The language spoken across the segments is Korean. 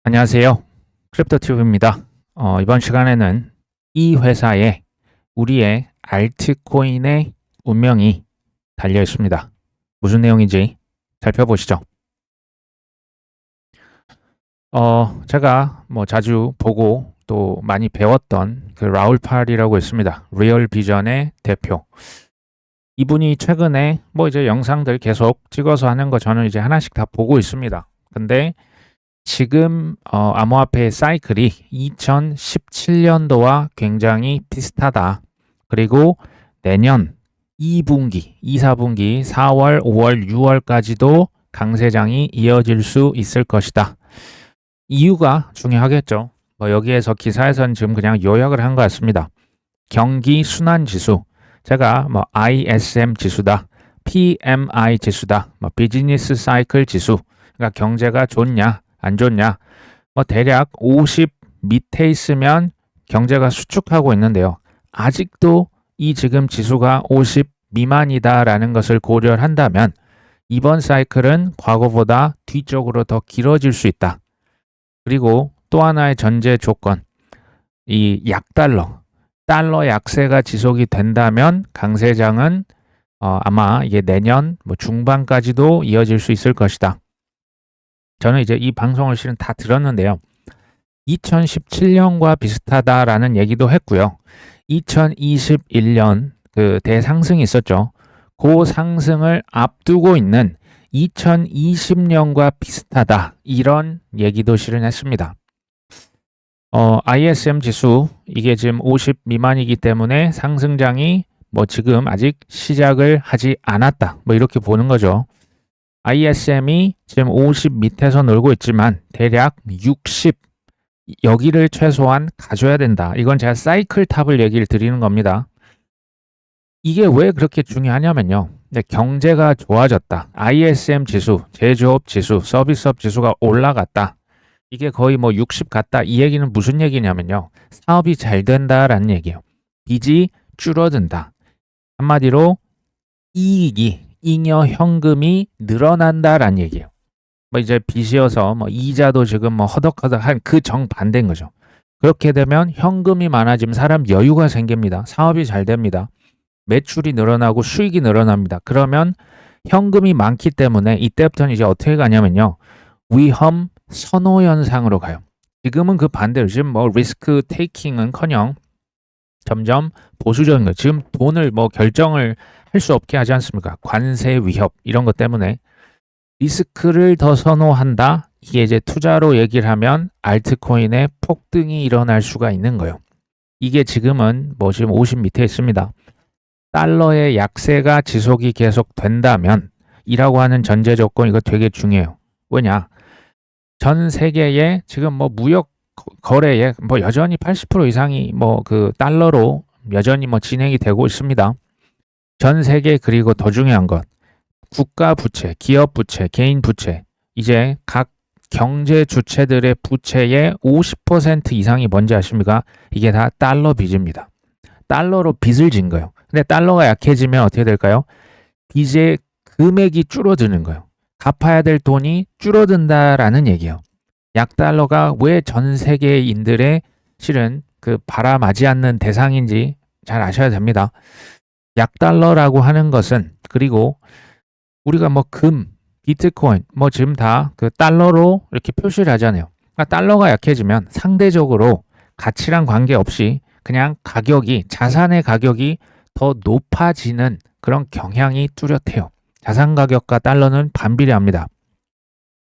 안녕하세요. 크립토튜브입니다. 이번 시간에는 이 회사에 우리의 알트코인의 운명이 달려 있습니다. 무슨 내용인지 살펴보시죠. 제가 자주 보고 또 많이 배웠던 그 라울 팔이라고 있습니다. 리얼 비전의 대표. 이분이 최근에 이제 영상들 계속 찍어서 하는 거 저는 이제 하나씩 다 보고 있습니다. 근데 지금 암호화폐의 사이클이 2017년도와 굉장히 비슷하다. 그리고 내년 2분기, 2, 4분기, 4월, 5월, 6월까지도 강세장이 이어질 수 있을 것이다. 이유가 중요하겠죠. 여기에서 기사에서는 지금 그냥 요약을 한 것 같습니다. 경기 순환 지수, 제가 ISM 지수다, PMI 지수다, 비즈니스 사이클 지수, 그러니까 경제가 좋냐, 안 좋냐, 대략 50 밑에 있으면 경제가 수축하고 있는데요. 아직도 이 지금 지수가 50 미만이다라는 것을 고려한다면 이번 사이클은 과거보다 뒤쪽으로 더 길어질 수 있다. 그리고 또 하나의 전제 조건, 이 약달러, 달러 약세가 지속이 된다면 강세장은 아마 이게 내년 중반까지도 이어질 수 있을 것이다. 저는 이제 이 방송을 실은 다 들었는데요. 2017년과 비슷하다라는 얘기도 했고요. 2021년 그 대상승이 있었죠. 그 상승을 앞두고 있는 2020년과 비슷하다. 이런 얘기도 실은 했습니다. ISM 지수 이게 지금 50 미만이기 때문에 상승장이 지금 아직 시작을 하지 않았다. 이렇게 보는 거죠. ISM이 지금 50 밑에서 놀고 있지만 대략 60 여기를 최소한 가져야 된다. 이건 제가 사이클 탑을 얘기를 드리는 겁니다. 이게 왜 그렇게 중요하냐면요. 경제가 좋아졌다. ISM 지수, 제조업 지수, 서비스업 지수가 올라갔다. 이게 거의 60 갔다. 이 얘기는 무슨 얘기냐면요. 사업이 잘 된다라는 얘기예요. 빚이 줄어든다. 한마디로 이익이 잉여 현금이 늘어난다라는 얘기예요. 이제 빚이어서 이자도 지금 허덕허덕한 그 정반대인 거죠. 그렇게 되면 현금이 많아지면 사람 여유가 생깁니다. 사업이 잘 됩니다. 매출이 늘어나고 수익이 늘어납니다. 그러면 현금이 많기 때문에 이때부터는 이제 어떻게 가냐면요. 위험 선호 현상으로 가요. 지금은 그 반대로 지금 리스크 테이킹은커녕 점점 보수적인 거예요. 지금 돈을 결정을 할 수 없게 하지 않습니까? 관세 위협 이런 것 때문에 리스크를 더 선호한다. 이게 이제 투자로 얘기를 하면 알트코인의 폭등이 일어날 수가 있는 거예요. 이게 지금은 지금 50 밑에 있습니다. 달러의 약세가 지속이 계속 된다면 이라고 하는 전제 조건 이거 되게 중요해요. 왜냐? 전 세계에 지금 무역 거래에 여전히 80% 이상이 그 달러로 여전히 진행이 되고 있습니다. 전 세계 그리고 더 중요한 것 국가 부채, 기업 부채, 개인 부채 이제 각 경제 주체들의 부채의 50% 이상이 뭔지 아십니까? 이게 다 달러 빚입니다. 달러로 빚을 진 거예요. 근데 달러가 약해지면 어떻게 될까요? 빚의 금액이 줄어드는 거예요. 갚아야 될 돈이 줄어든다라는 얘기예요. 약달러가 왜 전 세계인들의 실은 그 바람하지 않는 대상인지 잘 아셔야 됩니다. 약달러라고 하는 것은 그리고 우리가 금, 비트코인 지금 다 그 달러로 이렇게 표시를 하잖아요. 그러니까 달러가 약해지면 상대적으로 가치랑 관계없이 그냥 가격이 자산의 가격이 더 높아지는 그런 경향이 뚜렷해요. 자산 가격과 달러는 반비례합니다.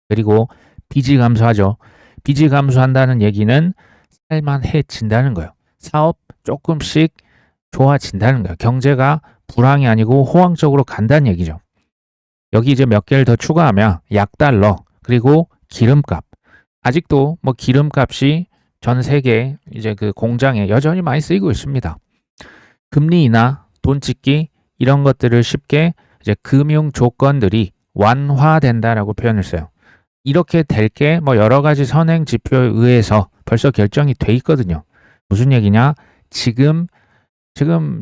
그리고 빚이 감소하죠. 빚이 감소한다는 얘기는 살만해진다는 거예요. 사업 조금씩 좋아진다는 거예요. 경제가 불황이 아니고 호황적으로 간다는 얘기죠. 여기 이제 몇 개를 더 추가하면 약달러 그리고 기름값. 아직도 기름값이 전 세계 이제 그 공장에 여전히 많이 쓰이고 있습니다. 금리 인하, 돈 찍기 이런 것들을 쉽게 이제 금융 조건들이 완화된다라고 표현을 써요. 이렇게 될 게 여러 가지 선행 지표에 의해서 벌써 결정이 돼 있거든요. 무슨 얘기냐? 지금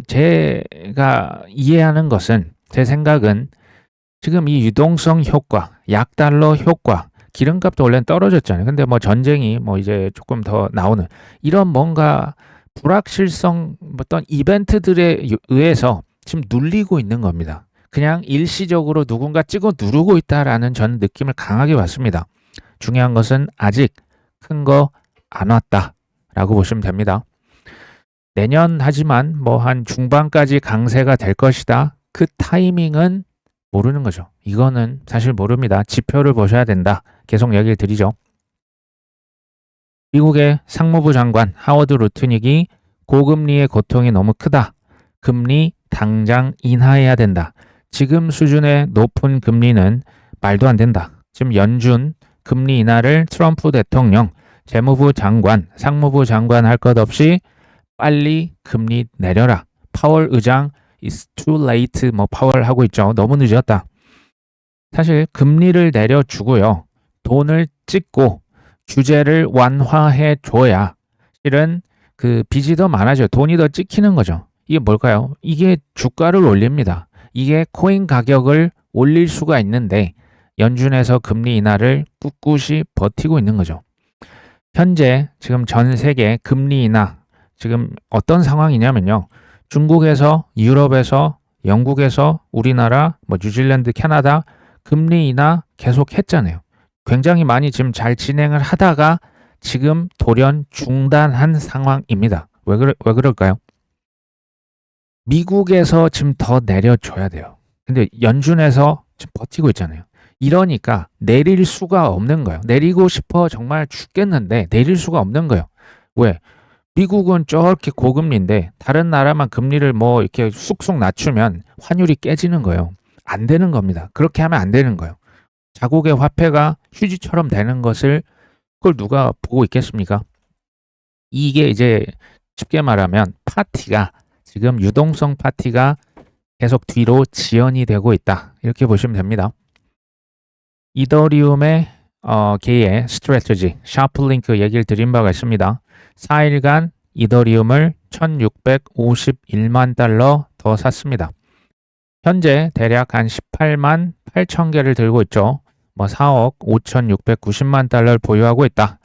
제가 이해하는 것은 제 생각은 지금 이 유동성 효과, 약달러 효과, 기름값도 원래는 떨어졌잖아요. 근데 뭐 전쟁이 뭐 이제 조금 더 나오는 이런 뭔가 불확실성 어떤 이벤트들에 의해서 지금 눌리고 있는 겁니다. 그냥 일시적으로 누군가 찍어 누르고 있다라는 저는 느낌을 강하게 받습니다. 중요한 것은 아직 큰 거 안 왔다라고 보시면 됩니다. 내년 하지만 뭐 한 중반까지 강세가 될 것이다. 그 타이밍은 모르는 거죠. 이거는 사실 모릅니다. 지표를 보셔야 된다. 계속 얘기를 드리죠. 미국의 상무부 장관 하워드 루트닉이 고금리의 고통이 너무 크다. 금리 당장 인하해야 된다. 지금 수준의 높은 금리는 말도 안 된다. 지금 연준 금리 인하를 트럼프 대통령, 재무부 장관, 상무부 장관 할 것 없이 빨리 금리 내려라. 파월 의장 It's too late 뭐 파월 하고 있죠. 너무 늦었다. 사실 금리를 내려주고요. 돈을 찍고 규제를 완화해 줘야 실은 그 빚이 더 많아져요. 돈이 더 찍히는 거죠. 이게 뭘까요? 이게 주가를 올립니다. 이게 코인 가격을 올릴 수가 있는데 연준에서 금리 인하를 꿋꿋이 버티고 있는 거죠. 현재 지금 전 세계 금리 인하 지금 어떤 상황이냐면요. 중국에서, 유럽에서, 영국에서, 우리나라, 뭐 뉴질랜드, 캐나다 금리 인하 계속 했잖아요. 굉장히 많이 지금 잘 진행을 하다가 지금 돌연 중단한 상황입니다. 왜 그럴까요? 미국에서 지금 더 내려줘야 돼요. 근데 연준에서 지금 버티고 있잖아요. 이러니까 내릴 수가 없는 거예요. 내리고 싶어 정말 죽겠는데 내릴 수가 없는 거예요. 왜? 미국은 저렇게 고금리인데 다른 나라만 금리를 뭐 이렇게 쑥쑥 낮추면 환율이 깨지는 거예요. 안 되는 겁니다. 그렇게 하면 안 되는 거예요. 자국의 화폐가 휴지처럼 되는 것을 그걸 누가 보고 있겠습니까? 이게 이제 쉽게 말하면 파티가 지금 유동성 파티가 계속 뒤로 지연이 되고 있다. 이렇게 보시면 됩니다. 이더리움의 개의 스트래티지, 샤플링크 얘기를 드린 바가 있습니다. 4일간 이더리움을 1651만 달러 더 샀습니다. 현재 대략 한 18만 8천 개를 들고 있죠. 뭐 4억 5,690만 달러를 보유하고 있다.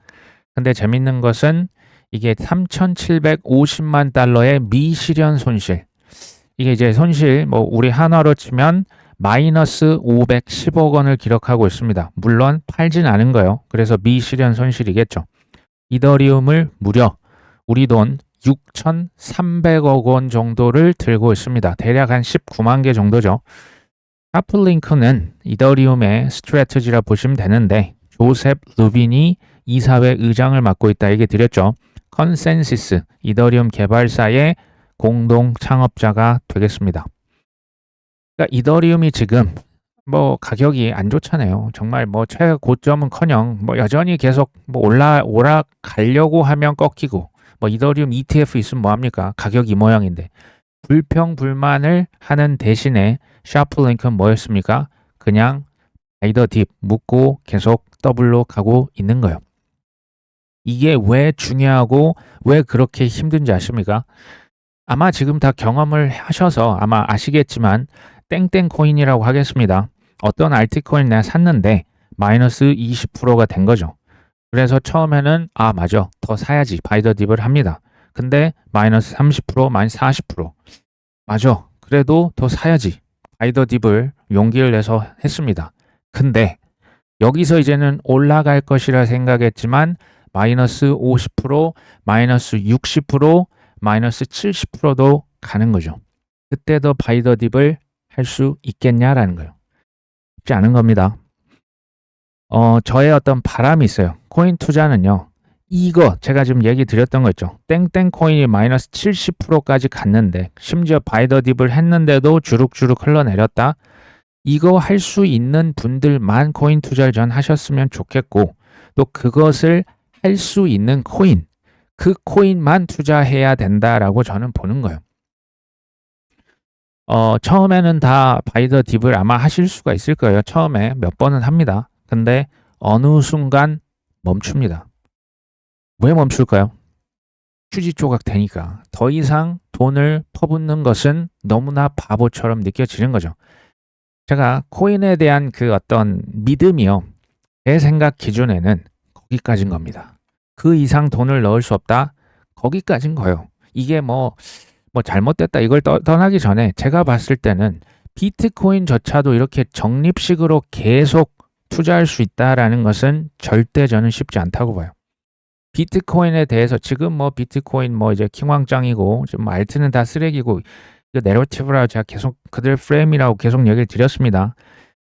근데 재밌는 것은 이게 3,750만 달러의 미실현 손실. 이게 이제 손실 뭐 우리 한화로 치면 마이너스 510억 원을 기록하고 있습니다. 물론 팔진 않은 거예요. 그래서 미실현 손실이겠죠. 이더리움을 무려 우리 돈 6,300억 원 정도를 들고 있습니다. 대략 한 19만 개 정도죠. 샤플링크는 이더리움의 스트래티지라 보시면 되는데 조셉 루빈이 이사회 의장을 맡고 있다 얘기 드렸죠. 컨센시스 이더리움 개발사의 공동 창업자가 되겠습니다. 그러니까 이더리움이 지금 뭐 가격이 안 좋잖아요. 정말 뭐 최고점은커녕 뭐 여전히 계속 뭐 올라가려고 하면 꺾이고 뭐 이더리움 ETF 있으면 뭐 합니까? 가격 이 모양인데 불평불만을 하는 대신에 샤플링크는 뭐였습니까? 그냥 바이 더 딥 묶고 계속 더블로 가고 있는 거예요. 이게 왜 중요하고 왜 그렇게 힘든지 아십니까? 아마 지금 다 경험을 하셔서 아마 아시겠지만 땡땡 코인이라고 하겠습니다. 어떤 알트코인 내가 샀는데 마이너스 20%가 된 거죠. 그래서 처음에는 맞아 더 사야지 바이 더 딥을 합니다. 근데 마이너스 30% 마이너스 40% 맞아 그래도 더 사야지 바이 더 딥을 용기를 내서 했습니다. 근데 여기서 이제는 올라갈 것이라 생각했지만 마이너스 50% 마이너스 60% 마이너스 70%도 가는 거죠. 그때도 바이 더 딥을 할 수 있겠냐라는 거예요. 쉽지 않은 겁니다. 저의 어떤 바람이 있어요. 코인 투자는요. 이거 제가 지금 얘기 드렸던 거 있죠. 땡땡 코인이 마이너스 70%까지 갔는데 심지어 바이 더 딥을 했는데도 주룩주룩 흘러내렸다. 이거 할 수 있는 분들만 코인 투자를 전 하셨으면 좋겠고 또 그것을 할 수 있는 코인, 그 코인만 투자해야 된다라고 저는 보는 거예요. 처음에는 다 바이 더 딥을 아마 하실 수가 있을 거예요. 처음에 몇 번은 합니다. 근데 어느 순간 멈춥니다. 왜 멈출까요? 휴지 조각 되니까 더 이상 돈을 퍼붓는 것은 너무나 바보처럼 느껴지는 거죠. 제가 코인에 대한 그 어떤 믿음이요. 제 생각 기준에는 거기까지인 겁니다. 그 이상 돈을 넣을 수 없다. 거기까지인 거예요. 이게 뭐 잘못됐다 이걸 떠나기 전에 제가 봤을 때는 비트코인조차도 이렇게 적립식으로 계속 투자할 수 있다라는 것은 절대 저는 쉽지 않다고 봐요. 비트코인에 대해서 지금 뭐 비트코인 뭐 이제 킹왕짱이고 지금 뭐 알트는 다 쓰레기고 그 내러티브라고 제가 계속 그들 프레임이라고 계속 얘기를 드렸습니다.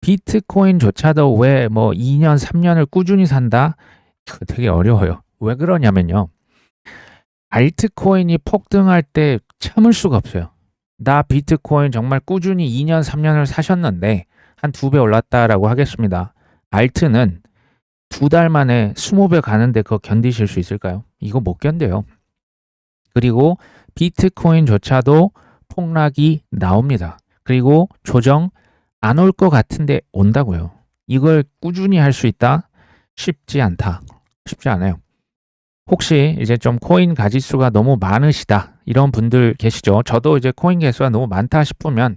비트코인조차도 왜 뭐 2년, 3년을 꾸준히 산다? 이거 되게 어려워요. 왜 그러냐면요. 알트코인이 폭등할 때 참을 수가 없어요. 나 비트코인 정말 꾸준히 2년, 3년을 사셨는데 한 2배 올랐다라고 하겠습니다. 알트는 2달 만에 20배 가는데 그거 견디실 수 있을까요? 이거 못 견뎌요. 그리고 비트코인조차도 폭락이 나옵니다. 그리고 조정 안 올 것 같은데 온다고요. 이걸 꾸준히 할 수 있다? 쉽지 않다. 쉽지 않아요. 혹시 이제 좀 코인 가짓수가 너무 많으시다 이런 분들 계시죠? 저도 이제 코인 개수가 너무 많다 싶으면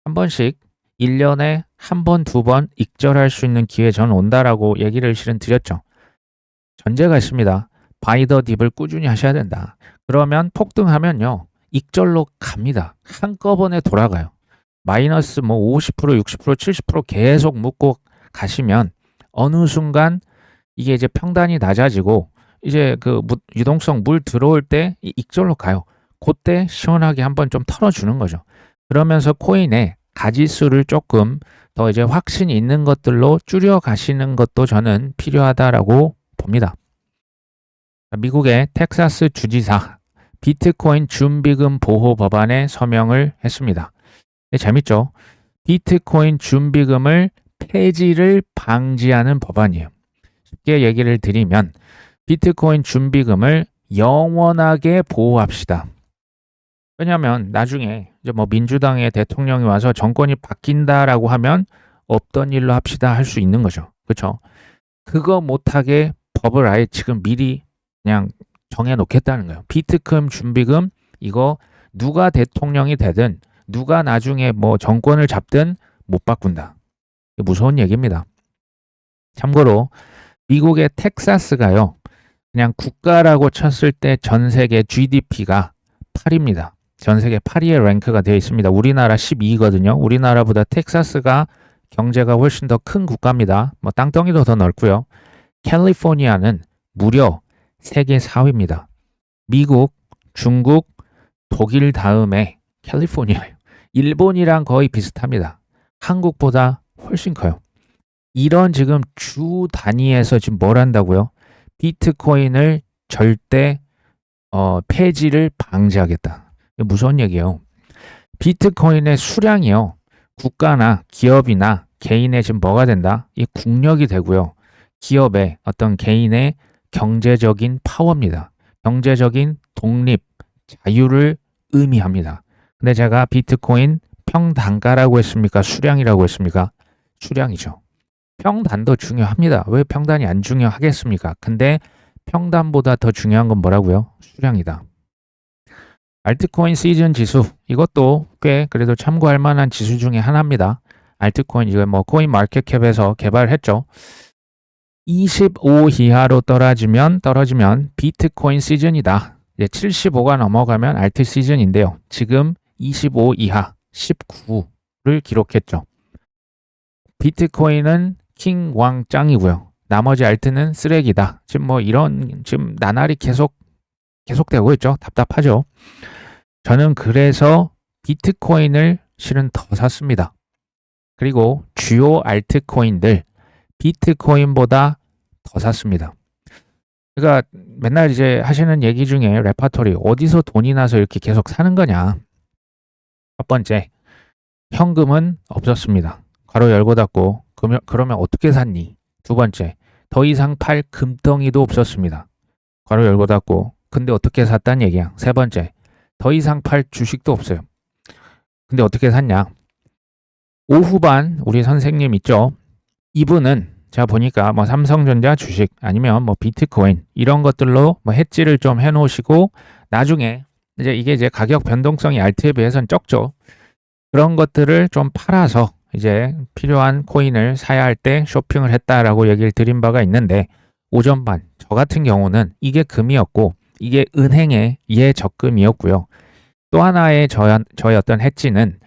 한 번씩 1년에 한 번, 2번 익절할 수 있는 기회 저는 온다라고 얘기를 실은 드렸죠. 전제가 있습니다. 바이 더 딥을 꾸준히 하셔야 된다. 그러면 폭등하면요. 익절로 갑니다. 한꺼번에 돌아가요. 마이너스 뭐 50%, 60%, 70% 계속 묶고 가시면 어느 순간 이게 이제 평단이 낮아지고 이제 그 유동성 물 들어올 때 익절로 가요. 그때 시원하게 한번 좀 털어주는 거죠. 그러면서 코인의 가지수를 조금 더 이제 확신이 있는 것들로 줄여 가시는 것도 저는 필요하다라고 봅니다. 미국의 텍사스 주지사 비트코인 준비금 보호 법안에 서명을 했습니다. 재밌죠? 비트코인 준비금을 폐지를 방지하는 법안이에요. 쉽게 얘기를 드리면 비트코인 준비금을 영원하게 보호합시다. 왜냐하면 나중에 이제 뭐 민주당의 대통령이 와서 정권이 바뀐다라고 하면 없던 일로 합시다 할 수 있는 거죠. 그렇죠? 그거 못하게 법을 아예 지금 미리 그냥 정해놓겠다는 거예요. 비트코인 준비금 이거 누가 대통령이 되든 누가 나중에 뭐 정권을 잡든 못 바꾼다. 무서운 얘기입니다. 참고로 미국의 텍사스가요. 그냥 국가라고 쳤을 때 전 세계 GDP가 8입니다. 전 세계 8위에 랭크가 되어 있습니다. 우리나라 12위거든요. 우리나라보다 텍사스가 경제가 훨씬 더 큰 국가입니다. 뭐 땅덩이도 더 넓고요. 캘리포니아는 무려 세계 4위입니다. 미국, 중국, 독일 다음에 캘리포니아예요. 일본이랑 거의 비슷합니다. 한국보다 훨씬 커요. 이런 지금 주 단위에서 지금 뭘 한다고요? 비트코인을 절대 폐지를 방지하겠다. 무서운 얘기예요. 비트코인의 수량이요. 국가나 기업이나 개인의 지금 뭐가 된다? 이 국력이 되고요. 기업의 어떤 개인의 경제적인 파워입니다. 경제적인 독립, 자유를 의미합니다. 근데 제가 비트코인 평단가라고 했습니까? 수량이라고 했습니까? 수량이죠. 평단도 중요합니다. 왜 평단이 안 중요하겠습니까? 근데 평단보다 더 중요한 건 뭐라고요? 수량이다. 알트코인 시즌 지수 이것도 꽤 그래도 참고할 만한 지수 중에 하나입니다. 알트코인 이거 뭐 코인 마켓캡에서 개발했죠. 25 이하로 떨어지면 비트코인 시즌이다. 이제 75가 넘어가면 알트 시즌인데요. 지금 25 이하 19를 기록했죠. 비트코인은 킹 왕짱이고요. 나머지 알트는 쓰레기다. 지금 뭐 이런 지금 나날이 계속되고 있죠. 답답하죠. 저는 그래서 비트코인을 실은 더 샀습니다. 그리고 주요 알트코인들 비트코인보다 더 샀습니다. 그러니까 맨날 이제 하시는 얘기 중에 레파토리 어디서 돈이 나서 이렇게 계속 사는 거냐. 첫 번째, 현금은 없었습니다. 괄호 열고 닫고 그러면 어떻게 샀니? 두 번째, 더 이상 팔 금덩이도 없었습니다. 괄호 열고 닫고 근데 어떻게 샀다는 얘기야. 세 번째, 더 이상 팔 주식도 없어요. 근데 어떻게 샀냐? 오후반 우리 선생님 있죠? 이분은 제가 보니까 뭐 삼성전자 주식 아니면 뭐 비트코인 이런 것들로 뭐 해지를 좀 해놓으시고 나중에 이제 이게 이제 가격 변동성이 알트에 비해서는 적죠. 그런 것들을 좀 팔아서 이제 필요한 코인을 사야 할 때 쇼핑을 했다라고 얘기를 드린 바가 있는데 오전반 저 같은 경우는 이게 금이었고 이게 은행의 예적금이었고요. 또 하나의 저의 어떤 해지는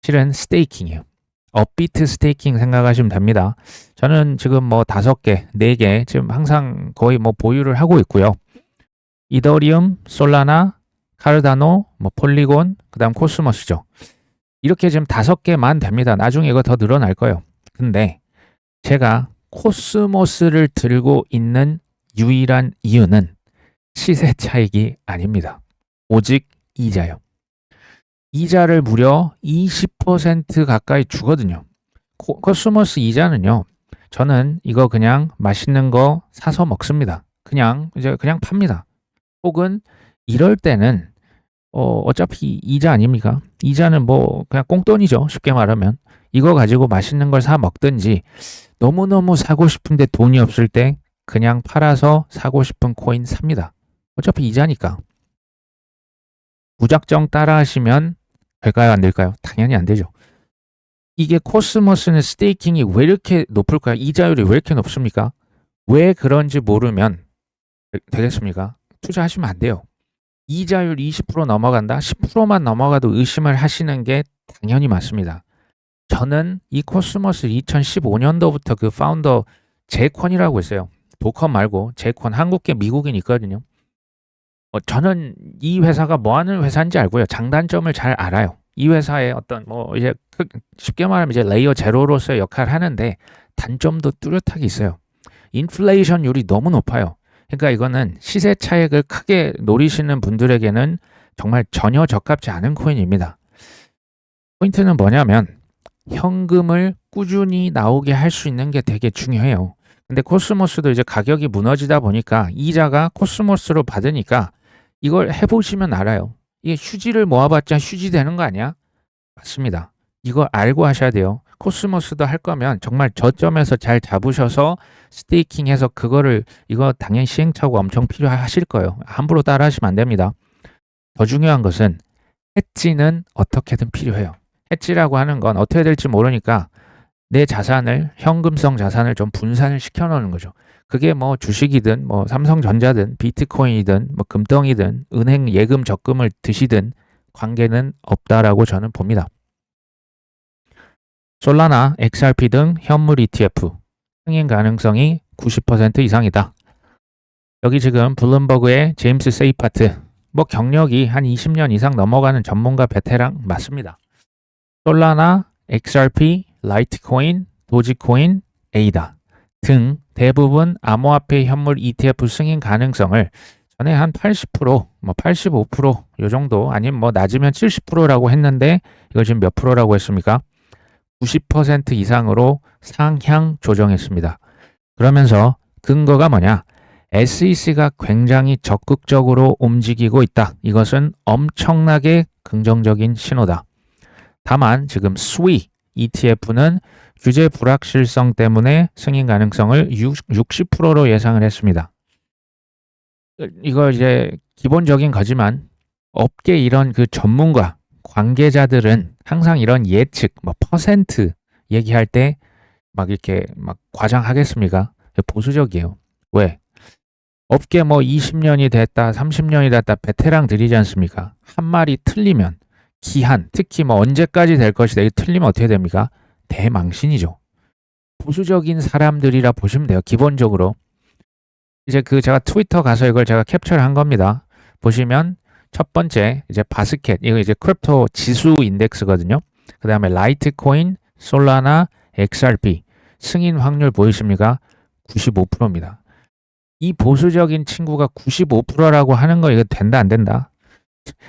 실은 스테이킹이에요. 업비트 스테이킹 생각하시면 됩니다. 저는 지금 뭐 5개, 4개 지금 항상 거의 뭐 보유를 하고 있고요. 이더리움, 솔라나, 카르다노, 뭐 폴리곤, 그다음 코스모스죠. 이렇게 지금 5개만 됩니다. 나중에 이거 더 늘어날 거예요. 근데 제가 코스모스를 들고 있는 유일한 이유는 시세 차익이 아닙니다. 오직 이자요. 이자를 무려 20% 가까이 주거든요. 코스모스 이자는요. 저는 이거 그냥 맛있는 거 사서 먹습니다. 그냥 팝니다. 혹은 이럴 때는 어차피 이자 아닙니까? 이자는 뭐 그냥 꽁돈이죠. 쉽게 말하면. 이거 가지고 맛있는 걸 사 먹든지 너무너무 사고 싶은데 돈이 없을 때 그냥 팔아서 사고 싶은 코인 삽니다. 어차피 이자니까. 무작정 따라 하시면 될까요? 안 될까요? 당연히 안 되죠. 이게 코스모스는 스테이킹이 왜 이렇게 높을까요? 이자율이 왜 이렇게 높습니까? 왜 그런지 모르면 되겠습니까? 투자하시면 안 돼요. 이자율 20% 넘어간다? 10%만 넘어가도 의심을 하시는 게 당연히 맞습니다. 저는 이 코스모스 2015년도부터 그 파운더 제콘이라고 있어요. 도컨 말고 제콘, 한국계 미국인 있거든요. 저는 이 회사가 뭐 하는 회사인지 알고요. 장단점을 잘 알아요. 이 회사의 어떤 뭐 이제 쉽게 말하면 이제 레이어 제로로서의 역할을 하는데 단점도 뚜렷하게 있어요. 인플레이션율이 너무 높아요. 그러니까 이거는 시세 차익을 크게 노리시는 분들에게는 정말 전혀 적합지 않은 코인입니다. 포인트는 뭐냐면 현금을 꾸준히 나오게 할 수 있는 게 되게 중요해요. 근데 코스모스도 이제 가격이 무너지다 보니까 이자가 코스모스로 받으니까 이걸 해보시면 알아요. 이게 휴지를 모아봤자 휴지 되는 거 아니야? 맞습니다. 이거 알고 하셔야 돼요. 코스모스도 할 거면 정말 저점에서 잘 잡으셔서 스테이킹해서 그거를 이거 당연히 시행착오가 엄청 필요하실 거예요. 함부로 따라 하시면 안 됩니다. 더 중요한 것은 해지는 어떻게든 필요해요. 해지라고 하는 건 어떻게 될지 모르니까 내 자산을 현금성 자산을 좀 분산을 시켜 놓는 거죠. 그게 뭐 주식이든 뭐 삼성전자든 비트코인이든 뭐 금덩이든 은행 예금 적금을 드시든 관계는 없다라고 저는 봅니다. 솔라나, XRP 등 현물 ETF 승인 가능성이 90% 이상이다. 여기 지금 블룸버그의 제임스 세이파트 뭐 경력이 한 20년 이상 넘어가는 전문가 베테랑 맞습니다. 솔라나, XRP, 라이트코인, 도지코인, 에이다 등 대부분 암호화폐 현물 ETF 승인 가능성을 전에 한 80%, 뭐 85%, 요 정도 아니면 뭐 낮으면 70%라고 했는데 이거 지금 몇 프로라고 했습니까? 90% 이상으로 상향 조정했습니다. 그러면서 근거가 뭐냐? SEC가 굉장히 적극적으로 움직이고 있다. 이것은 엄청나게 긍정적인 신호다. 다만 지금 SWI ETF는 규제 불확실성 때문에 승인 가능성을 60%로 예상을 했습니다. 이거 이제 기본적인 거지만 업계 이런 그 전문가, 관계자들은 항상 이런 예측, 뭐 퍼센트 얘기할 때 막 이렇게 막 과장하겠습니까? 보수적이에요. 왜? 업계 뭐 20년이 됐다, 30년이 됐다 베테랑들이지 않습니까? 한 말이 틀리면 기한, 특히 뭐 언제까지 될 것이다. 이 틀리면 어떻게 됩니까? 대망신이죠. 보수적인 사람들이라 보시면 돼요. 기본적으로. 이제 제가 트위터 가서 이걸 제가 캡처를 한 겁니다. 보시면 첫 번째 이제 바스켓, 이거 이제 크립토 지수 인덱스거든요. 그 다음에 라이트코인, 솔라나, XRP 승인 확률 보이십니까? 95%입니다. 이 보수적인 친구가 95%라고 하는 거 이거 된다 안 된다?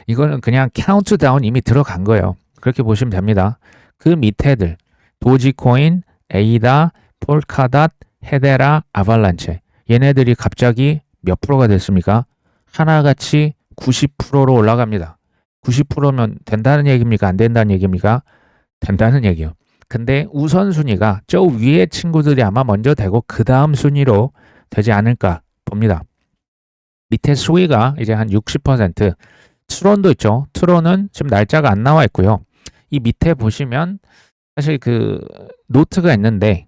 이거는 그냥 카운트다운 이미 들어간 거예요. 그렇게 보시면 됩니다. 그 밑에들 도지코인, 에이다, 폴카닷, 헤데라, 아발란체 얘네들이 갑자기 몇 프로가 됐습니까? 하나같이 90%로 올라갑니다. 90%면 된다는 얘기입니까? 안 된다는 얘기입니까? 된다는 얘기예요. 근데 우선순위가 저 위에 친구들이 아마 먼저 되고 그 다음 순위로 되지 않을까 봅니다. 밑에 스위가 이제 한 60%, 트론도 있죠. 트론은 지금 날짜가 안 나와 있고요. 이 밑에 보시면 사실 그 노트가 있는데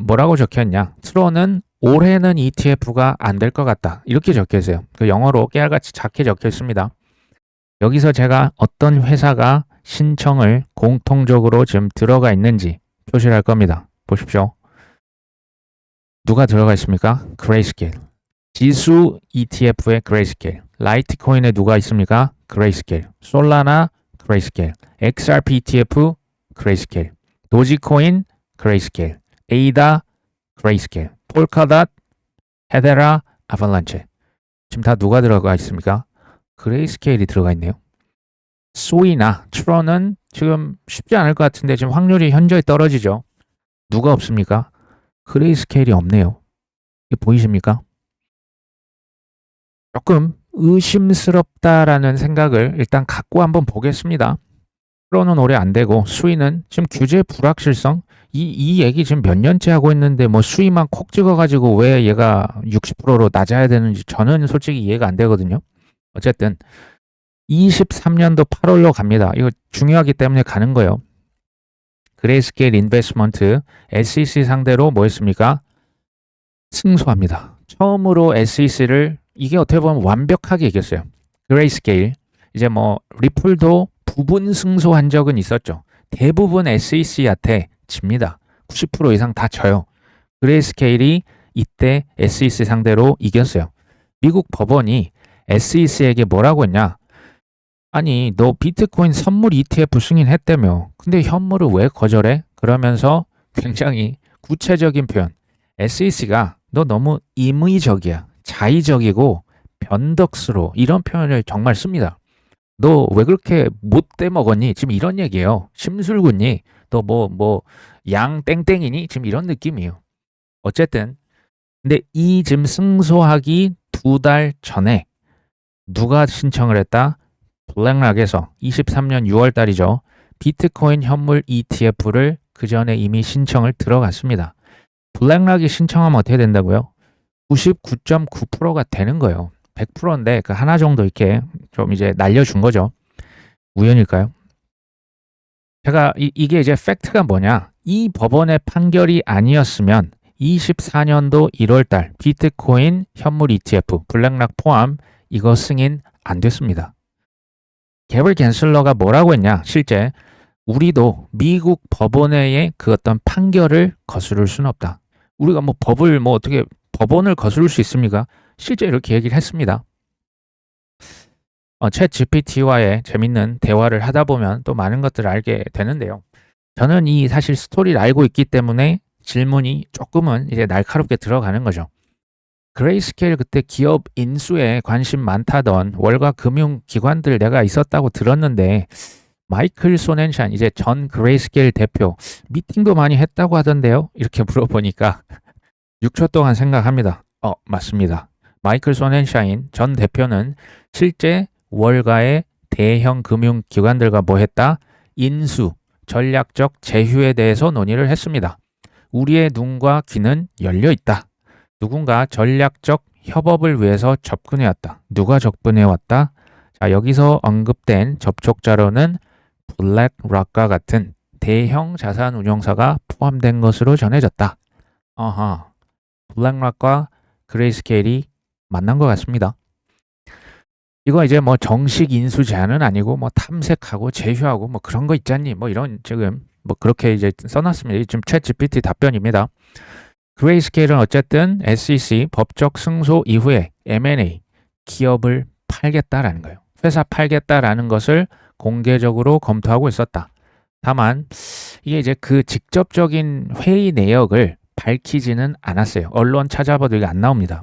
뭐라고 적혀있냐? 트론은 올해는 ETF가 안 될 것 같다. 이렇게 적혀 있어요. 그 영어로 깨알같이 작게 적혀 있습니다. 여기서 제가 어떤 회사가 신청을 공통적으로 지금 들어가 있는지 표시를 할 겁니다. 보십시오. 누가 들어가 있습니까? 그레이스케일. 지수 ETF의 그레이스케일. 라이트코인에 누가 있습니까? 그레이스케일. 솔라나 그레이스케일. XRP ETF 그레이스케일. 도지코인 그레이스케일. 에이다 그레이스케일. 폴카닷 헤데라 아발란체. 지금 다 누가 들어가 있습니까? 그레이스케일이 들어가 있네요. 소이나 트론은 지금 쉽지 않을 것 같은데 지금 확률이 현저히 떨어지죠. 누가 없습니까? 그레이스케일이 없네요. 이게 보이십니까? 조금 의심스럽다라는 생각을 일단 갖고 한번 보겠습니다. 트론은 올해 안 되고 수위는 지금 규제 불확실성 이 얘기 지금 몇 년째 하고 있는데 뭐 수위만 콕 찍어가지고 왜 얘가 60%로 낮아야 되는지 저는 솔직히 이해가 안 되거든요. 어쨌든 23년도 8월로 갑니다. 이거 중요하기 때문에 가는 거예요. 그레이스케일 인베스트먼트 SEC 상대로 뭐 했습니까? 승소합니다. 처음으로 SEC를 이게 어떻게 보면 완벽하게 이겼어요. 그레이스케일 이제 뭐 리플도 부분 승소한 적은 있었죠. 대부분 SEC한테 집니다. 90% 이상 다 져요. 그레이스케일이 이때 SEC 상대로 이겼어요. 미국 법원이 SEC에게 뭐라고 했냐? 아니 너 비트코인 선물 ETF 승인했다며. 근데 현물을 왜 거절해? 그러면서 굉장히 구체적인 표현. SEC가 너 너무 임의적이야. 자의적이고 변덕스러워. 이런 표현을 정말 씁니다. 너 왜 그렇게 못돼 먹었니? 지금 이런 얘기예요. 심술궂니? 너 양 땡땡이니? 지금 이런 느낌이에요. 어쨌든 근데 이 지금 승소하기 2달 전에 누가 신청을 했다? 블랙락에서 23년 6월 달이죠. 비트코인 현물 ETF를 그 전에 이미 신청을 들어갔습니다. 블랙락이 신청하면 어떻게 된다고요? 99.9%가 되는 거예요. 100%인데 그 하나 정도 이렇게 좀 이제 날려준 거죠. 우연일까요? 제가 이게 이제 팩트가 뭐냐? 이 법원의 판결이 아니었으면 24년도 1월 달 비트코인 현물 ETF 블랙락 포함 이거 승인 안 됐습니다. 게럴 갠슬러가 뭐라고 했냐? 실제 우리도 미국 법원의 그 어떤 판결을 거스를 수는 없다. 우리가 뭐 법을 뭐 어떻게 법원을 거스를 수 있습니까? 실제 이렇게 얘기를 했습니다. 챗 GPT와의 재밌는 대화를 하다 보면 또 많은 것들을 알게 되는데요. 저는 이 사실 스토리를 알고 있기 때문에 질문이 조금은 이제 날카롭게 들어가는 거죠. 그레이스케일 그때 기업 인수에 관심 많다던 월가 금융기관들 내가 있었다고 들었는데 마이클 소넨샤인 이제 전 그레이스케일 대표 미팅도 많이 했다고 하던데요. 이렇게 물어보니까 6초 동안 생각합니다. 맞습니다. 마이클 소넨샤인 전 대표는 실제 월가의 대형 금융기관들과 뭐 했다? 인수, 전략적 제휴에 대해서 논의를 했습니다. 우리의 눈과 귀는 열려 있다. 누군가 전략적 협업을 위해서 접근해왔다. 누가 접근해왔다? 자, 여기서 언급된 접촉자로는 블랙락과 같은 대형 자산 운용사가 포함된 것으로 전해졌다. 블랙락과 그레이스케일이 만난 것 같습니다. 이거 이제 뭐 정식 인수 제안은 아니고 뭐 탐색하고 제휴하고 뭐 그런 거 있잖니 뭐 이런 지금 뭐 그렇게 이제 써놨습니다. 지금 챗 GPT 답변입니다. 그레이스케일은 어쨌든 SEC 법적 승소 이후에 M&A 기업을 팔겠다라는 거예요. 회사 팔겠다라는 것을 공개적으로 검토하고 있었다. 다만 이게 이제 그 직접적인 회의 내역을 밝히지는 않았어요. 언론 찾아봐도 이게 안 나옵니다.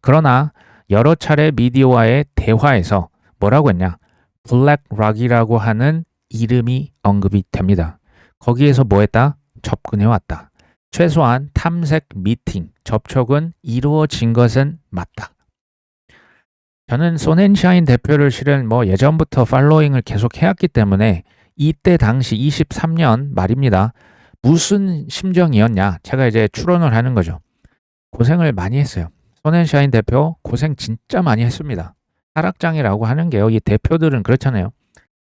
그러나 여러 차례 미디어와의 대화에서 뭐라고 했냐? 블랙락이라고 하는 이름이 언급이 됩니다. 거기에서 뭐 했다? 접근해왔다. 최소한 탐색 미팅, 접촉은 이루어진 것은 맞다. 저는 소넨샤인 대표를 실은 뭐 예전부터 팔로잉을 계속 해왔기 때문에 이때 당시 23년 말입니다. 무슨 심정이었냐? 제가 이제 추론을 하는 거죠. 고생을 많이 했어요. 소넨샤인 대표 고생 진짜 많이 했습니다. 하락장이라고 하는 게요. 이 대표들은 그렇잖아요.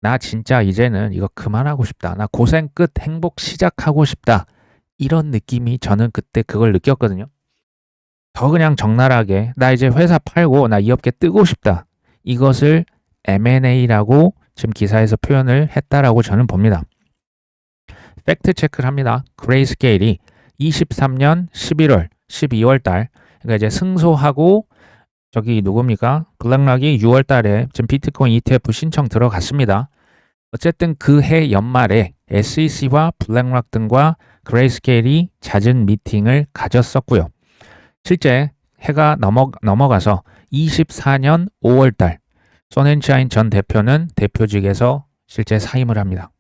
나 진짜 이제는 이거 그만하고 싶다. 나 고생 끝 행복 시작하고 싶다. 이런 느낌이 저는 그때 그걸 느꼈거든요. 더 그냥 적나라하게 나 이제 회사 팔고 나 이 업계 뜨고 싶다. 이것을 M&A라고 지금 기사에서 표현을 했다라고 저는 봅니다. 팩트 체크를 합니다. 그레이스케일이 23년 11월, 12월 달 그러니까 이제 승소하고 저기 누굽니까? 블랙락이 6월 달에 지금 비트코인 ETF 신청 들어갔습니다. 어쨌든 그 해 연말에 SEC와 블랙락 등과 그레이스케일이 잦은 미팅을 가졌었고요. 실제 해가 넘어가서 24년 5월 달 손앤샤인 전 대표는 대표직에서 실제 사임을 합니다.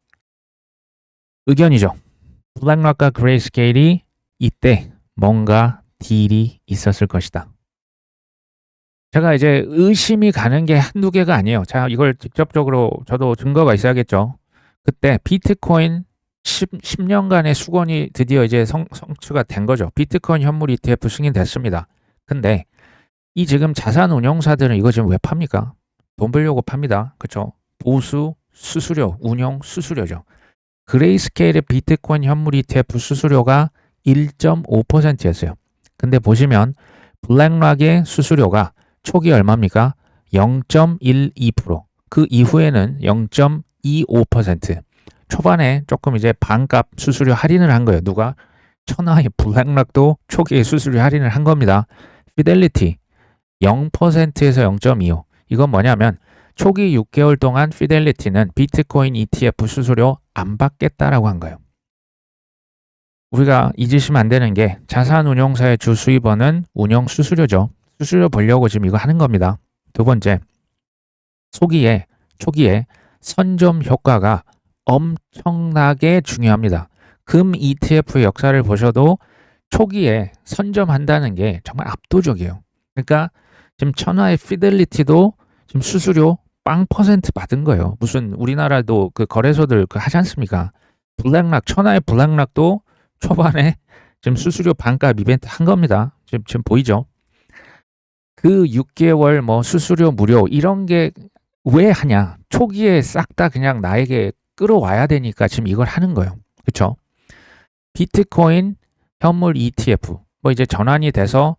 의견이죠. 블랙락과 그레이스케일이 이때 뭔가 딜이 있었을 것이다. 제가 이제 의심이 가는 게 한두 개가 아니에요. 자, 이걸 직접적으로 저도 증거가 있어야겠죠. 그때 비트코인 10년간의 수건이 드디어 이제 성취가 된 거죠. 비트코인 현물 ETF 승인됐습니다. 근데 이 지금 자산 운용사들은 이거 지금 왜 팝니까? 돈 벌려고 팝니다. 그렇죠? 보수 수수료, 운용 수수료죠. 그레이스케일의 비트코인 현물 ETF 수수료가 1.5%였어요. 근데 보시면 블랙락의 수수료가 초기 얼마입니까? 0.12%. 그 이후에는 0.25%. 초반에 조금 이제 반값 수수료 할인을 한 거예요. 누가? 천하의 블랙락도 초기에 수수료 할인을 한 겁니다. 피델리티 0%에서 0.25. 이건 뭐냐면 초기 6개월 동안 피델리티는 비트코인 ETF 수수료 안 받겠다라고 한 거예요. 우리가 잊으시면 안 되는 게 자산운용사의 주 수입원은 운용 수수료죠. 수수료 벌려고 지금 이거 하는 겁니다. 두 번째, 초기에 선점 효과가 엄청나게 중요합니다. 금 ETF의 역사를 보셔도 초기에 선점한다는 게 정말 압도적이에요. 그러니까 지금 천하의 피델리티도 지금 수수료 0% 받은 거예요. 무슨 우리나라도 그 거래소들 그 하지 않습니까? 블랙락, 천하의 블랙락도 초반에 지금 수수료 반값 이벤트 한 겁니다. 지금 보이죠? 그 6개월 뭐 수수료 무료 이런 게 왜 하냐? 초기에 싹 다 그냥 나에게 끌어와야 되니까 지금 이걸 하는 거예요. 그렇죠? 비트코인 현물 ETF 뭐 이제 전환이 돼서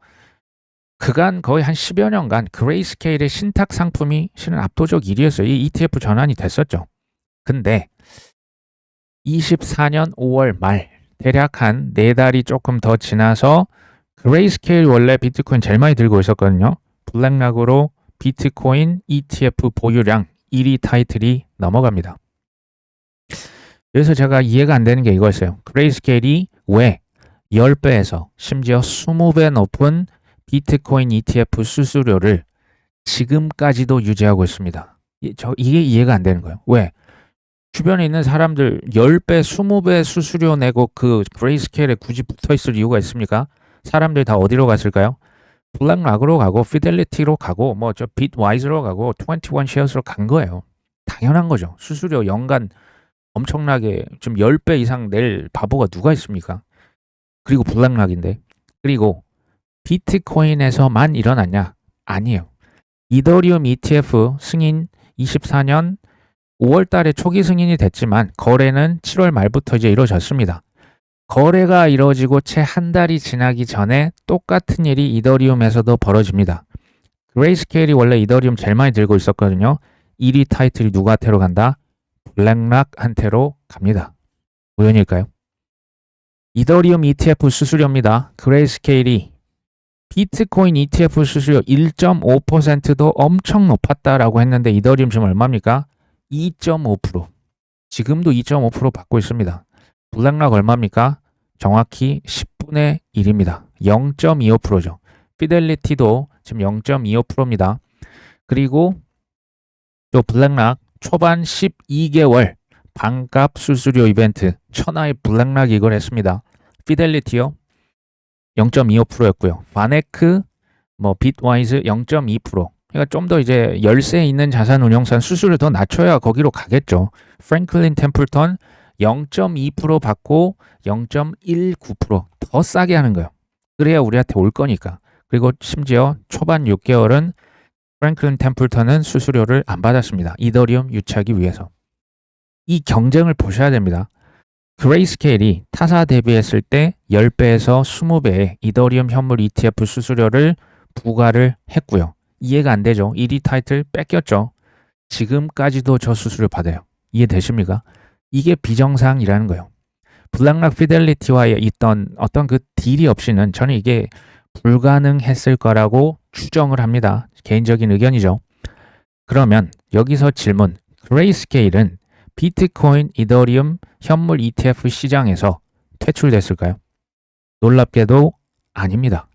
그간 거의 한 10여 년간 그레이스케일의 신탁 상품이 실은 압도적 1위였어요. 이 ETF 전환이 됐었죠. 근데 24년 5월 말 대략 한 4달이 조금 더 지나서 그레이스케일 원래 비트코인 제일 많이 들고 있었거든요. 블랙락으로 비트코인 ETF 보유량 1위 타이틀이 넘어갑니다. 그래서 제가 이해가 안 되는 게 이거였어요. 그레이스케일이 왜 10배에서 심지어 20배 높은 비트코인 ETF 수수료를 지금까지도 유지하고 있습니다. 이게 이해가 안 되는 거예요. 왜? 주변에 있는 사람들 10배, 20배 수수료 내고 그 그레이스케일에 굳이 붙어 있을 이유가 있습니까? 사람들이 다 어디로 갔을까요? 블랙락으로 가고 피델리티로 가고 뭐 저 비트와이즈로 가고 21쉐어스로 간 거예요. 당연한 거죠. 수수료 연간 엄청나게 좀 10배 이상 낼 바보가 누가 있습니까? 그리고 블랙락인데. 그리고 비트코인에서만 일어났냐? 아니에요. 이더리움 ETF 승인 24년 5월 달에 초기 승인이 됐지만 거래는 7월 말부터 이제 이루어졌습니다. 거래가 이루어지고 채 한 달이 지나기 전에 똑같은 일이 이더리움에서도 벌어집니다. 그레이스케일이 원래 이더리움 제일 많이 들고 있었거든요. 1위 타이틀이 누구한테로 간다? 블랙락한테로 갑니다. 우연일까요? 이더리움 ETF 수수료입니다. 그레이스케일이 비트코인 ETF 수수료 1.5%도 엄청 높았다라고 했는데 이더리움 지금 얼마입니까? 2.5%. 지금도 2.5% 받고 있습니다. 블랙락 얼마입니까? 정확히 10분의 1입니다. 0.25%죠. 피델리티도 지금 0.25%입니다. 그리고 또 블랙락 초반 12개월 반값 수수료 이벤트 천하의 블랙락이 이걸 했습니다. 피델리티요 0.25%였고요. 바네크 뭐 비트와이즈 0.2%. 그러니까 좀 더 이제 열세 있는 자산 운용사 수수료 더 낮춰야 거기로 가겠죠. 프랭클린 템플턴 0.2% 받고 0.19% 더 싸게 하는 거예요. 그래야 우리한테 올 거니까. 그리고 심지어 초반 6개월은 프랭클린 템플턴은 수수료를 안 받았습니다. 이더리움 유치하기 위해서. 이 경쟁을 보셔야 됩니다. 그레이스케일이 타사 대비했을 때 10배에서 20배의 이더리움 현물 ETF 수수료를 부과를 했고요. 이해가 안 되죠? 1위 타이틀 뺏겼죠. 지금까지도 저 수수료 받아요. 이해되십니까? 이게 비정상이라는 거예요. 블랙락 피델리티와 있던 어떤 그 딜이 없이는 저는 이게 불가능했을 거라고 추정을 합니다. 개인적인 의견이죠. 그러면 여기서 질문. 그레이스케일은 비트코인, 이더리움, 현물 ETF 시장에서 퇴출됐을까요? 놀랍게도 아닙니다.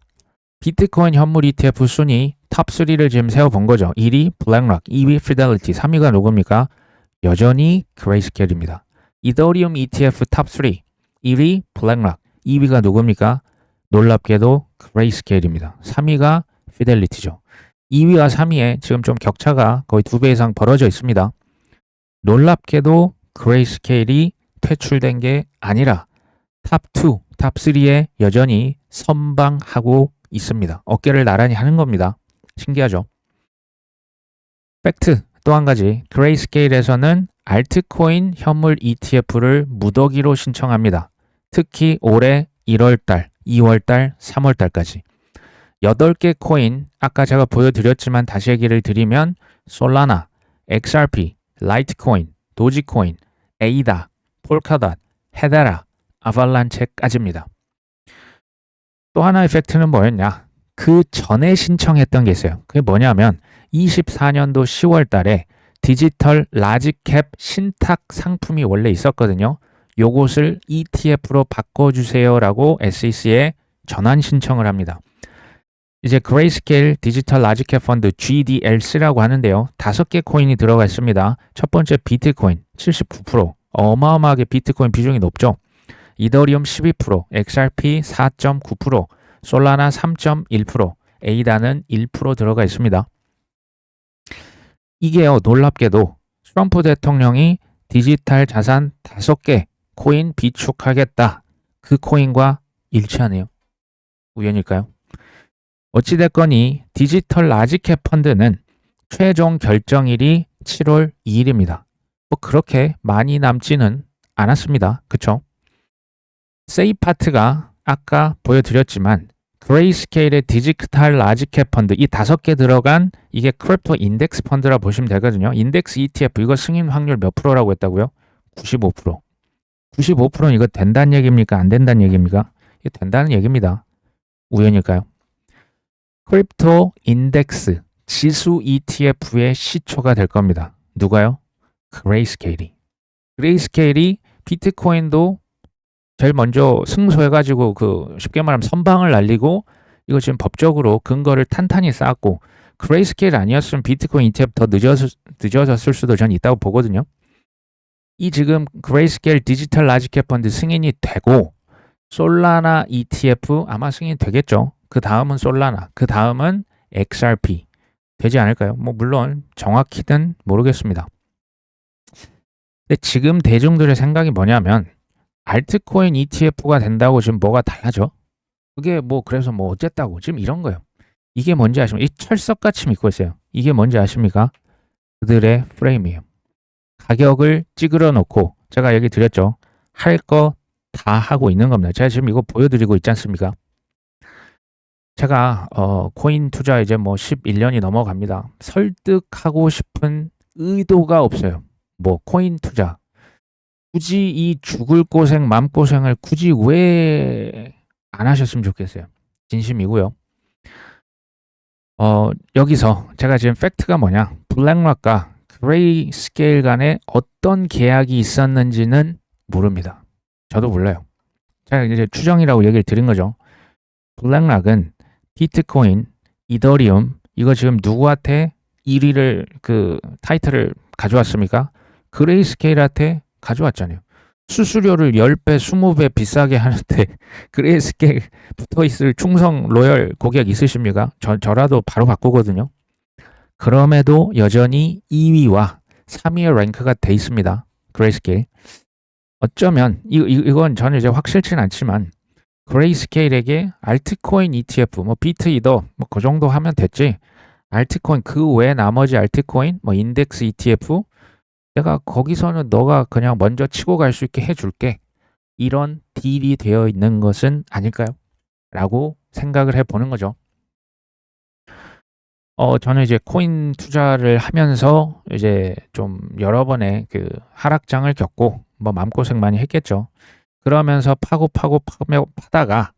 비트코인 현물 ETF 순위 탑3를 지금 세워본 거죠. 1위 블랙락, 2위 피델리티, 3위가 누굽니까? 여전히 그레이스케일입니다. 이더리움 ETF 탑3 1위 블랙락, 2위가 누굽니까? 놀랍게도 그레이스케일입니다. 3위가 피델리티죠. 2위와 3위에 지금 좀 격차가 거의 2배 이상 벌어져 있습니다. 놀랍게도 그레이스케일이 퇴출된 게 아니라 탑2, 탑3에 여전히 선방하고 있습니다. 어깨를 나란히 하는 겁니다. 신기하죠? 팩트 또 한 가지. 그레이스케일에서는 알트코인 현물 ETF를 무더기로 신청합니다. 특히 올해 1월달, 2월달, 3월달까지 8개 코인, 아까 제가 보여드렸지만 다시 얘기를 드리면 솔라나, XRP, 라이트코인, 도지코인, 에이다, 폴카닷, 헤데라, 아발란체까지입니다. 또 하나의 팩트는 뭐였냐? 그 전에 신청했던 게 있어요. 그게 뭐냐면 24년도 10월 달에 디지털 라지캡 신탁 상품이 원래 있었거든요. 요것을 ETF로 바꿔주세요라고 SEC에 전환 신청을 합니다. 이제 그레이스케일 디지털 라지캡 펀드 GDLC라고 하는데요. 5개 코인이 들어가 있습니다. 첫 번째 비트코인 79%, 어마어마하게 비트코인 비중이 높죠. 이더리움 12%, XRP 4.9%, 솔라나 3.1%, 에이다는 1% 들어가 있습니다. 이게요, 놀랍게도 트럼프 대통령이 디지털 자산 5개 코인 비축하겠다. 그 코인과 일치하네요. 우연일까요? 어찌됐거니 디지털 라지캡 펀드는 최종 결정일이 7월 2일입니다. 뭐 그렇게 많이 남지는 않았습니다. 그쵸? 세이파트가 아까 보여드렸지만 그레이스케일의 디지털 라지캡 펀드 이 5개 들어간 이게 크립토 인덱스 펀드라 보시면 되거든요. 인덱스 ETF 이거 승인 확률 몇 프로라고 했다고요? 95%. 95%는 이거 된다는 얘기입니까? 안 된다는 얘기입니까? 이게 된다는 얘기입니다. 우연일까요? 크립토 인덱스 지수 ETF의 시초가 될 겁니다. 누가요? 그레이스케일이. 그레이스케일이 비트코인도 제일 먼저 승소해가지고 쉽게 말하면 선방을 날리고 이거 지금 법적으로 근거를 탄탄히 쌓았고 그레이스케일 아니었으면 비트코인 ETF 더 늦어졌을 수도 전 있다고 보거든요. 이 지금 그레이스케일 디지털 라지캡 펀드 승인이 되고 솔라나 ETF 아마 승인이 되겠죠. 그 다음은 솔라나, 그 다음은 XRP 되지 않을까요? 뭐 물론 정확히는 모르겠습니다. 근데 지금 대중들의 생각이 뭐냐면 알트코인 ETF가 된다고 지금 뭐가 달라져? 그게 뭐 그래서 뭐 어쨌다고 지금 이런 거예요. 이게 뭔지 아십니까? 이 철석같이 믿고 있어요. 이게 뭔지 아십니까? 그들의 프레임이에요. 가격을 찌그러 놓고 제가 얘기 드렸죠. 할 거 다 하고 있는 겁니다. 제가 지금 이거 보여드리고 있지 않습니까? 제가 코인 투자 이제 뭐 11년이 넘어갑니다. 설득하고 싶은 의도가 없어요. 뭐 코인 투자 굳이 이 죽을 고생 맘고생을 굳이 왜 안 하셨으면 좋겠어요. 진심이고요. 여기서 제가 지금 팩트가 뭐냐, 블랙락과 그레이스케일 간에 어떤 계약이 있었는지는 모릅니다. 저도 몰라요. 제가 이제 추정이라고 얘기를 드린 거죠. 블랙락은 비트코인, 이더리움 이거 지금 누구한테 1위를 타이틀을 가져왔습니까? 그레이스케일한테 가져왔잖아요. 수수료를 10배, 20배 비싸게 하는데 그레이스케일 붙어있을 충성 로열 고객 있으십니까? 저라도 바로 바꾸거든요. 그럼에도 여전히 2위와 3위의 랭크가 돼 있습니다. 그레이스케일. 어쩌면 이건 저는 이제 확실치는 않지만 그레이스케일에게 알트코인 ETF, 뭐 비트 이더 뭐 그 정도 하면 됐지. 알트코인 그 외에 나머지 알트코인, 뭐 인덱스 ETF 내가 거기서는 너가 그냥 먼저 치고 갈 수 있게 해줄게. 이런 딜이 되어 있는 것은 아닐까요? 라고 생각을 해보는 거죠. 저는 이제 코인 투자를 하면서 이제 좀 여러 번의 그 하락장을 겪고 뭐 마음고생 많이 했겠죠. 그러면서 파다가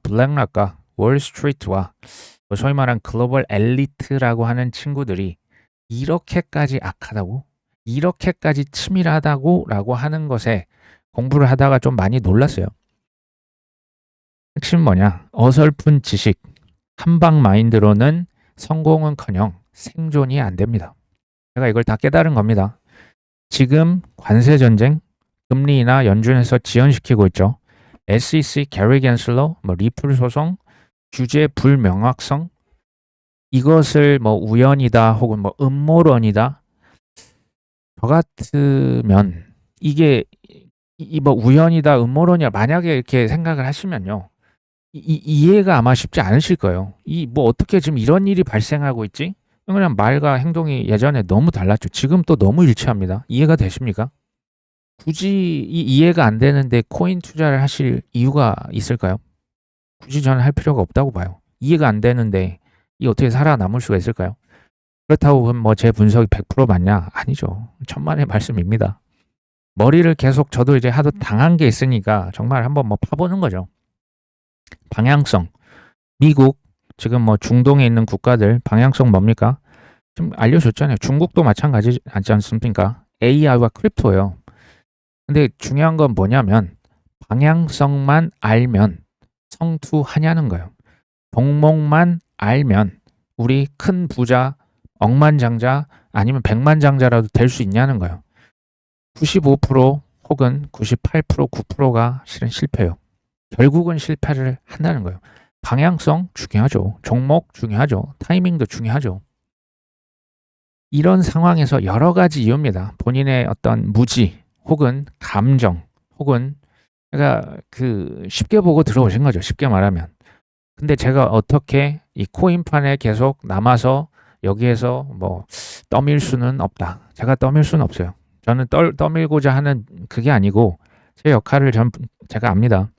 블랙락과 월스트리트와 뭐 소위 말한 글로벌 엘리트라고 하는 친구들이 이렇게까지 악하다고? 이렇게까지 치밀하다고? 라고 하는 것에 공부를 하다가 좀 많이 놀랐어요. 핵심 뭐냐? 어설픈 지식, 한방 마인드로는 성공은커녕 생존이 안 됩니다. 제가 이걸 다 깨달은 겁니다. 지금 관세 전쟁, 금리 인하 연준에서 지연시키고 있죠. SEC 게리 갠슬러, 리플 소송, 규제 불명확성, 이것을 우연이다 혹은 음모론이다. 저 같으면 이게 우연이다 음모론이야 만약에 이렇게 생각을 하시면요. 이해가 아마 쉽지 않으실 거예요. 어떻게 지금 이런 일이 발생하고 있지? 그냥 말과 행동이 예전에 너무 달랐죠. 지금 또 너무 일치합니다. 이해가 되십니까? 굳이 이해가 안 되는데 코인 투자를 하실 이유가 있을까요? 굳이 저는 할 필요가 없다고 봐요. 이해가 안 되는데 이 어떻게 살아남을 수가 있을까요? 그렇다고 제 분석이 100% 맞냐? 아니죠. 천만의 말씀입니다. 머리를 계속 저도 이제 하도 당한 게 있으니까 정말 한번 파보는 거죠. 방향성. 미국, 지금 중동에 있는 국가들 방향성 뭡니까? 좀 알려줬잖아요. 중국도 마찬가지지 않습니까? AI와 크립토예요. 근데 중요한 건 뭐냐면 방향성만 알면 성투하냐는 거예요. 종목만 알면 우리 큰 부자, 억만장자 아니면 백만장자라도 될 수 있냐는 거예요. 95% 혹은 98%, 9%가 실은 실패해요. 결국은 실패를 한다는 거예요. 방향성 중요하죠. 종목 중요하죠. 타이밍도 중요하죠. 이런 상황에서 여러 가지 이유입니다. 본인의 어떤 무지 혹은 감정 혹은 제가 쉽게 보고 들어오신 거죠. 쉽게 말하면. 근데 제가 어떻게 이 코인판에 계속 남아서 여기에서 떠밀 수는 없다. 제가 떠밀 수는 없어요. 저는 떠밀고자 하는 그게 아니고 제 역할을 제가 압니다.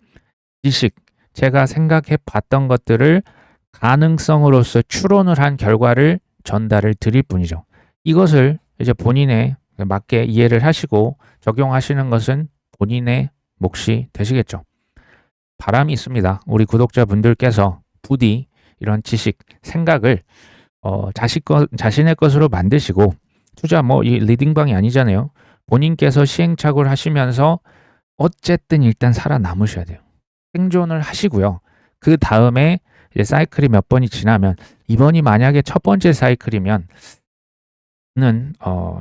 지식, 제가 생각해 봤던 것들을 가능성으로서 추론을 한 결과를 전달을 드릴 뿐이죠. 이것을 이제 본인에 맞게 이해를 하시고 적용하시는 것은 본인의 몫이 되시겠죠. 바람이 있습니다. 우리 구독자분들께서 부디 이런 지식, 생각을 자신의 것으로 만드시고 투자 이 리딩방이 아니잖아요. 본인께서 시행착오를 하시면서 어쨌든 일단 살아남으셔야 돼요. 생존을 하시고요. 그 다음에 이제 사이클이 몇 번이 지나면 이번이 만약에 첫 번째 사이클이면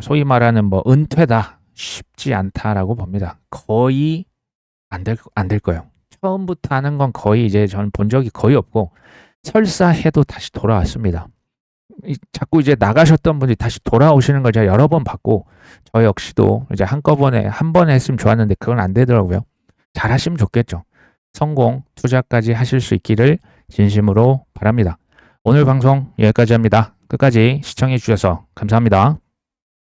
소위 말하는 은퇴다 쉽지 않다라고 봅니다. 거의 안 될 거예요. 처음부터 하는 건 거의 이제 저는 본 적이 거의 없고 설사 해도 다시 돌아왔습니다. 자꾸 이제 나가셨던 분들이 다시 돌아오시는 걸 제가 여러 번 봤고 저 역시도 이제 한꺼번에 한 번에 했으면 좋았는데 그건 안 되더라고요. 잘 하시면 좋겠죠. 성공, 투자까지 하실 수 있기를 진심으로 바랍니다. 오늘 방송 여기까지 합니다. 끝까지 시청해 주셔서 감사합니다.